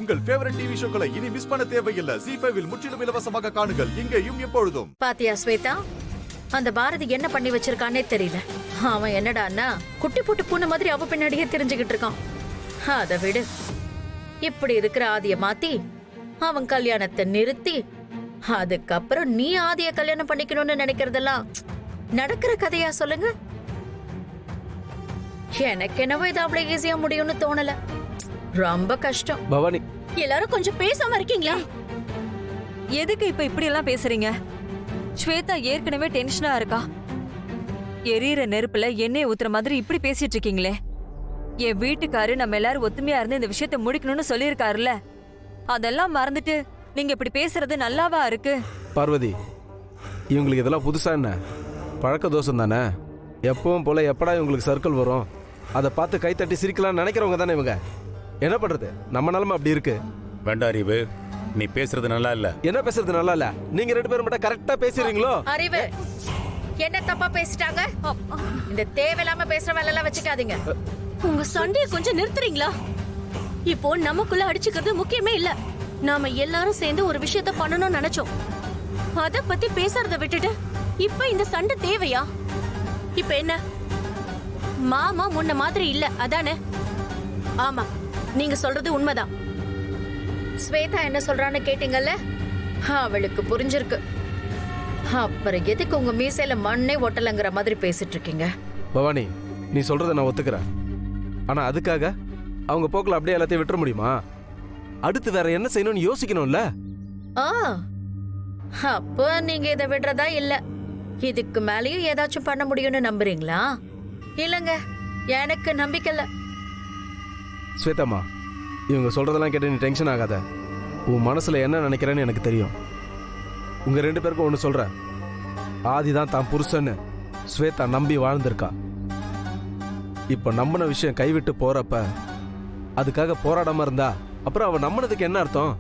உங்கள் favourite TV ஷோக்களை இனி miss பண்ண தேவையில்லை. ZEE5 இல் முற்றிலும் இலவசமாக காணுங்கள். இங்கேயும் எப்பொழுதும். பாத்தியா ஸ்வேதா, அந்த பாரதி என்ன பண்ணி வச்சிருக்கானே தெரியல. அவன் என்னடான்னா குட்டி போட்டு பூனை மாதிரி அவ பின்னாடியே தெரிஞ்சுக்கிட்டு இருக்கான். அதை விடு, இப்படி இருக்கிற ஆதிய மாத்தி அவன் கல்யாணத்தை நிறுத்தி அதுக்கப்புறம் நீ ஆதிய கல்யாணம் பண்ணிக்கணும்னு நினைக்கிறதெல்லாம் நடக்கிற கதையா சொல்லுங்க? எனக்கு என்னவோ இது அவ்வளவு ஈஸியா முடியும்னு தோணல. ரொம்ப கஷ்டம். பவானி, எல்லாரும் கொஞ்சம் பேசாம இருக்கீங்களா? எதுக்கு இப்ப இப்படி எல்லாம் பேசுறீங்க? ஸ்வேதா ஏற்கனவே டென்ஷனா இருக்கா. எரியற நெருப்புல எண்ணெய் ஊத்துற மாதிரி இப்படி பேசிட்டு இருக்கீங்களே. என் வீட்டுக்காரு நம்ம எல்லாரும் ஒத்துமையா இருந்து இந்த விஷயத்த முடிக்கணும்னு சொல்லியிருக்காருல்ல, அதெல்லாம் மறந்துட்டு நீங்க இப்படி பேசுறது நல்லாவா இருக்கு? பார்வதி, இவங்களுக்கு இதெல்லாம் புதுசா என்ன? பழக்க தோஷம் தானே. எப்பவும் போல எப்படா இவங்களுக்கு சர்க்கிள் வரும், அதை பார்த்து கைத்தட்டி சிரிக்கலாம்னு நினைக்கிறவங்க தானே இவங்க. என்ன பண்றது, நம்ம நிலைமை அப்படி இருக்கு. வேண்டாம் அறிவு, நீ பேசுறது நல்லா இல்ல. என்ன பேசுறது நல்லா இல்ல? நீங்க ரெண்டு பேரும் மட்டும் கரெக்டா பேசுறீங்களோ? அறிவு, என்ன தப்பா பேசிட்டாங்க? இந்த தேவையில்லாம பேசுற வேலை எல்லாம் வச்சுக்காதீங்க. உங்க சண்டைய கொஞ்சம் நிறுத்துறீங்களா? இப்போ நமக்குள்ள அடிச்சுக்கிறது முக்கியமே இல்ல. நாம எல்லாரும் சேர்ந்து ஒரு விஷயத்த பண்ணணும்னு நினைச்சோம். அத பத்தி பேசுறத விட்டுட்டு இப்ப இந்த சண்டை தேவையா? இப்ப என்ன, மாமா முன்ன மாதிரி இல்ல அதானே? ஆமா, நீங்க சொல்றது உண்மைதான். ஸ்வேதா என்ன சொல்றான்னு கேட்டீங்கல்ல? அவளுக்கு புரிஞ்சிருக்கு. அப்புறம் எதுக்கு உங்க மீசையில மண்ணே ஒட்டலங்கிற மாதிரி பேசிட்டு இருக்கீங்க? பவானி, நீ சொல்றத நான் ஒத்துக்கிறேன். ஆனா அதுக்காக அவங்க போக்குல அப்படியே எல்லாத்தையும் விட்டுற முடியுமா? அடுத்து வேற என்ன செய்யணும்னு யோசிக்கணும்ல. அப்போ நீங்க இதை விடுறதா இல்ல? இதுக்கு மேலேயும் ஏதாச்சும் பண்ண முடியும்னு நம்புறீங்களா? இல்லங்க, எனக்கு நம்பிக்கை இல்ல. ஸ்வேதாமா, இவங்க சொல்றதெல்லாம் கேட்டு நீ டென்ஷன் ஆகாத. உன் மனசுல என்ன நினைக்கிறேன்னு எனக்கு தெரியும். உங்க ரெண்டு பேருக்கும் ஒண்ணு சொல்றேன். ஆதிதான் தான் புருஷன்னு ஸ்வேதா நம்பி வாழ்ந்திருக்கா. இப்ப நம்பின விஷயம் கைவிட்டு போறப்ப அதுக்காக போராடாம இருந்தா அப்புறம் அவ நம்பினதுக்கு என்ன அர்த்தம்?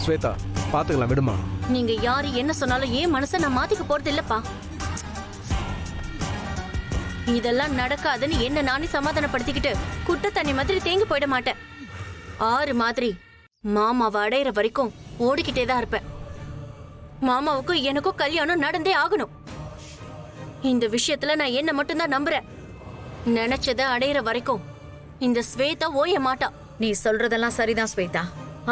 ஸ்வேதா, பாத்துக்கலாம், விடுமா. நீங்க யாரு என்ன சொன்னாலும் ஏன் மனசை நான் மாத்திக்க போறது இல்லப்பா. இதெல்லாம் நடக்காதுன்னு என்ன நானே சமாதானப்படுத்திக்கிட்டு குட்டை தண்ணி மாதிரி தேங்கி போயிட மாட்டேன். ஆறு மாதிரி மாமாவை அடையிற வரைக்கும் ஓடிக்கிட்டே தான் இருப்பேன். மாமாவுக்கும் எனக்கும் கல்யாணம் நடந்தே ஆகணும். இந்த விஷயத்துல நான் என்ன மட்டும்தான் நம்புறேன். நினைச்சத அடையிற வரைக்கும் இந்த ஸ்வேதா ஓய மாட்டா. நீ சொல்றதெல்லாம் சரிதான் ஸ்வேதா.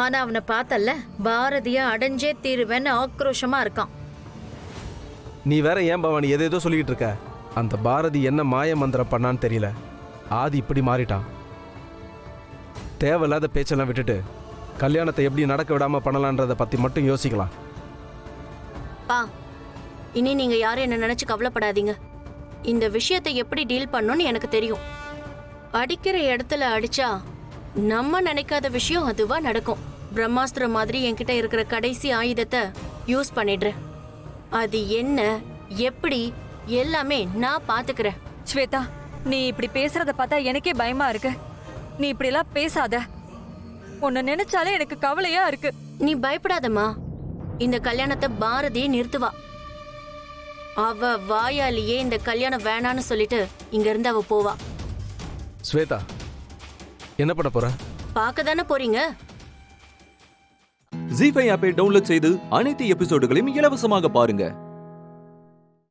ஆனா அவனை பார்த்தல்ல, பாரதிய அடைஞ்சே தீருவேன்னு ஆக்ரோஷமா இருக்கான். நீ வேற ஏன் பவானி எதேதோ சொல்லிட்டு இருக்க? அந்த பாரதி என்ன மாய மந்திரம் பண்ணான்னு தெரியல. ஆதி இப்படி மாறிட்டான். தேவையில்லாத பேச்செல்லாம் விட்டுட்டு கல்யாணத்தை எப்படி நடக்க விடாம பண்ணலான்றத பத்தி மட்டும் யோசிக்கலாம். பா, இனி நீங்க யாரும் என்ன நினைச்சு கவலைப்படாதீங்க. இந்த விஷயத்தை எப்படி டீல் பண்ணணும்னு எனக்கு தெரியும். அடிக்கிற இடத்துல அடிச்சா நம்ம நினைக்காத விஷயம் அதுவா நடக்கும். பிரம்மாஸ்திரம் மாதிரி என்கிட்ட இருக்கிற கடைசி ஆயுதத்தை யூஸ் பண்ணிடுறேன். அது என்ன, எப்படி, எல்லாமே நான் பாத்துக்கிறேன். ஸ்வேதா, நீ இப்படி பேசுறத பார்த்தா எனக்கே பயமா இருக்கு. நீ இப்படி எல்லாம் பேசாத. உன்னை நினைச்சாலே எனக்கு கவலையா இருக்கு. நீ பயப்படாதம்மா. இந்த கல்யாணத்தை பாரதியே நிறுத்துவா. அவ வாயாலேயே இந்த கல்யாணம் வேணான்னு சொல்லிட்டு இங்க இருந்து அவ போவா. ஸ்வேதா, என்ன பண்ண போற? பார்க்க தானே போறீங்க. ZEE5 ஆப்பை டவுன்லோட் செய்து அனைத்து எபிசோடுகளையும் இலவசமாக பாருங்க.